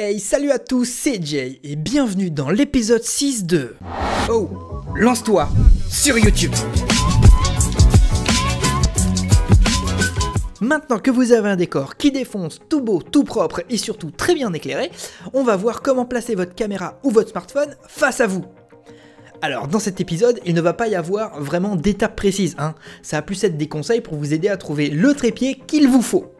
Hey, salut à tous, c'est Jay et bienvenue dans l'épisode 6 de... Oh, lance-toi sur YouTube. Maintenant que vous avez un décor qui défonce, tout beau, tout propre et surtout très bien éclairé, on va voir comment placer votre caméra ou votre smartphone face à vous. Alors dans cet épisode, il ne va pas y avoir vraiment d'étapes précises, hein. Ça va plus être des conseils pour vous aider à trouver le trépied qu'il vous faut.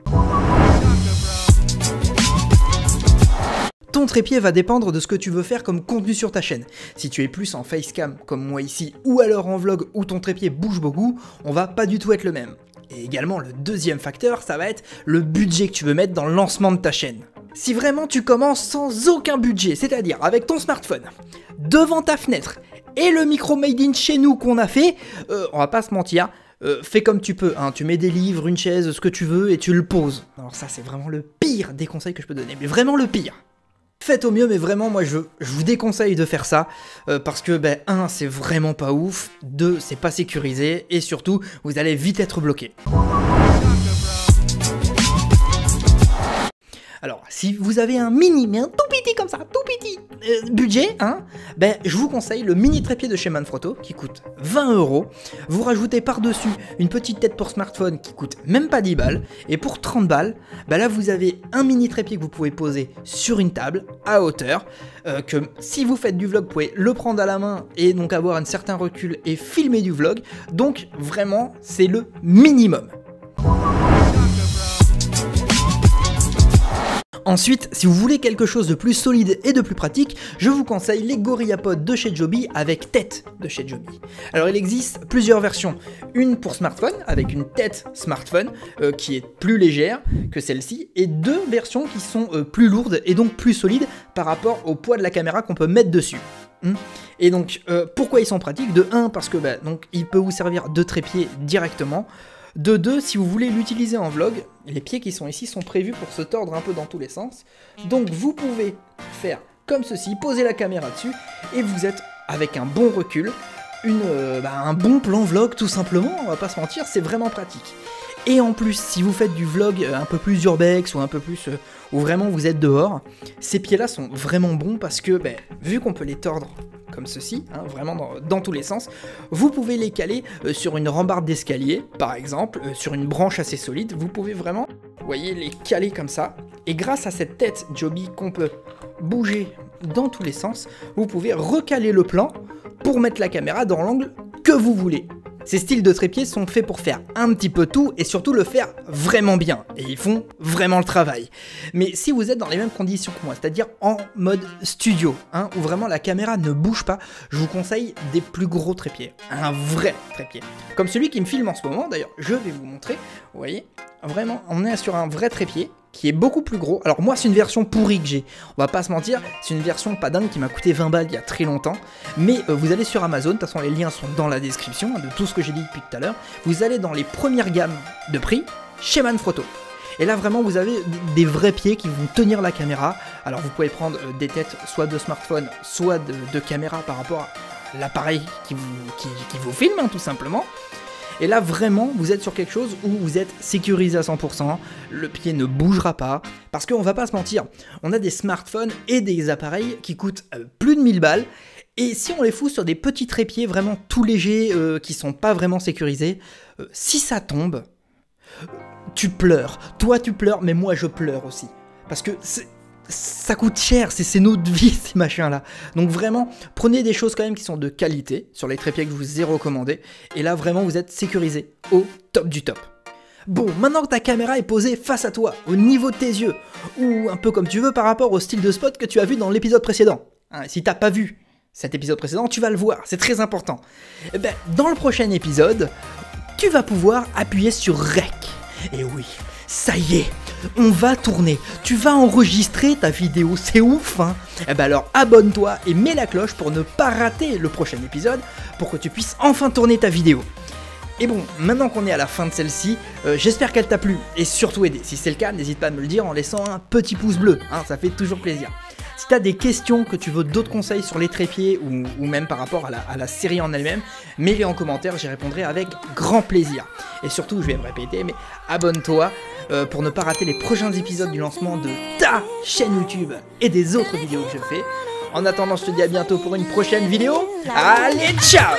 Ton trépied va dépendre de ce que tu veux faire comme contenu sur ta chaîne. Si tu es plus en facecam comme moi ici, ou alors en vlog où ton trépied bouge beaucoup, on va pas du tout être le même. Et également le deuxième facteur, ça va être le budget que tu veux mettre dans le lancement de ta chaîne. Si vraiment tu commences sans aucun budget, c'est-à-dire avec ton smartphone, devant ta fenêtre, et le micro made in chez nous qu'on a fait, on va pas se mentir, fais comme tu peux, hein. Tu mets des livres, une chaise, ce que tu veux et tu le poses. Alors ça c'est vraiment le pire des conseils que je peux donner, mais vraiment le pire. Faites au mieux, mais vraiment, moi, je vous déconseille de faire ça, parce que, 1, c'est vraiment pas ouf, 2, c'est pas sécurisé, et surtout, vous allez vite être bloqué. Alors, si vous avez un mini, mais un tout petit comme ça, tout petit budget, hein, je vous conseille le mini trépied de chez Manfrotto qui coûte 20 €. Vous rajoutez par-dessus une petite tête pour smartphone qui coûte même pas 10 balles. Et pour 30 balles, là vous avez un mini trépied que vous pouvez poser sur une table à hauteur. Que si vous faites du vlog, vous pouvez le prendre à la main et donc avoir un certain recul et filmer du vlog. Donc vraiment, c'est le minimum. Ensuite, si vous voulez quelque chose de plus solide et de plus pratique, je vous conseille les GorillaPod de chez Joby avec tête de chez Joby. Alors il existe plusieurs versions, une pour smartphone avec une tête smartphone qui est plus légère que celle-ci, et deux versions qui sont plus lourdes et donc plus solides par rapport au poids de la caméra qu'on peut mettre dessus. Et donc pourquoi ils sont pratiques? De 1, parce que donc, il peut vous servir de trépied directement. De 2, si vous voulez l'utiliser en vlog, les pieds qui sont ici sont prévus pour se tordre un peu dans tous les sens. Donc vous pouvez faire comme ceci, poser la caméra dessus, et vous êtes avec un bon recul, un bon plan vlog tout simplement, on va pas se mentir, c'est vraiment pratique. Et en plus, si vous faites du vlog un peu plus urbex ou un peu plus où vraiment vous êtes dehors, ces pieds-là sont vraiment bons parce que vu qu'on peut les tordre comme ceci, hein, vraiment dans tous les sens, vous pouvez les caler sur une rambarde d'escalier, par exemple, sur une branche assez solide, vous pouvez vraiment, vous voyez, les caler comme ça, et grâce à cette tête Joby qu'on peut bouger dans tous les sens, vous pouvez recaler le plan pour mettre la caméra dans l'angle que vous voulez. Ces styles de trépieds sont faits pour faire un petit peu tout et surtout le faire vraiment bien. Et ils font vraiment le travail. Mais si vous êtes dans les mêmes conditions que moi, c'est-à-dire en mode studio, hein, où vraiment la caméra ne bouge pas, je vous conseille des plus gros trépieds. Un vrai trépied. Comme celui qui me filme en ce moment, d'ailleurs, je vais vous montrer. Vous voyez, vraiment, on est sur un vrai trépied qui est beaucoup plus gros. Alors moi c'est une version pourrie que j'ai, on va pas se mentir, c'est une version pas dingue qui m'a coûté 20 balles il y a très longtemps, mais vous allez sur Amazon, de toute façon les liens sont dans la description de tout ce que j'ai dit depuis tout à l'heure, vous allez dans les premières gammes de prix chez Manfrotto. Et là vraiment vous avez des vrais pieds qui vont tenir la caméra. Alors vous pouvez prendre des têtes soit de smartphone, soit de caméra par rapport à l'appareil qui vous filme, hein, tout simplement. Et là vraiment vous êtes sur quelque chose où vous êtes sécurisé à 100%, le pied ne bougera pas, parce qu'on va pas se mentir, on a des smartphones et des appareils qui coûtent plus de 1000 balles, et si on les fout sur des petits trépieds vraiment tout légers, qui sont pas vraiment sécurisés, si ça tombe, tu pleures, toi tu pleures, mais moi je pleure aussi, parce que ça coûte cher, c'est notre vie ces machins là. Donc vraiment, prenez des choses quand même qui sont de qualité sur les trépieds que je vous ai recommandés. Et là vraiment vous êtes sécurisé au top du top. Bon, maintenant que ta caméra est posée face à toi, au niveau de tes yeux, ou un peu comme tu veux par rapport au style de spot que tu as vu dans l'épisode précédent. Hein, si t'as pas vu cet épisode précédent, tu vas le voir, c'est très important. Et dans le prochain épisode, tu vas pouvoir appuyer sur REC. Et oui, ça y est, on va tourner, tu vas enregistrer ta vidéo, c'est ouf hein. Alors abonne-toi et mets la cloche pour ne pas rater le prochain épisode, pour que tu puisses enfin tourner ta vidéo. Et bon, maintenant qu'on est à la fin de celle-ci, j'espère qu'elle t'a plu et surtout aidé. Si c'est le cas, n'hésite pas à me le dire en laissant un petit pouce bleu, hein, ça fait toujours plaisir. Si tu as des questions, que tu veux d'autres conseils sur les trépieds ou même par rapport à la série en elle-même, mets-les en commentaire, j'y répondrai avec grand plaisir. Et surtout, je vais me répéter, mais abonne-toi pour ne pas rater les prochains épisodes du lancement de ta chaîne YouTube et des autres vidéos que je fais. En attendant, je te dis à bientôt pour une prochaine vidéo. Allez, ciao!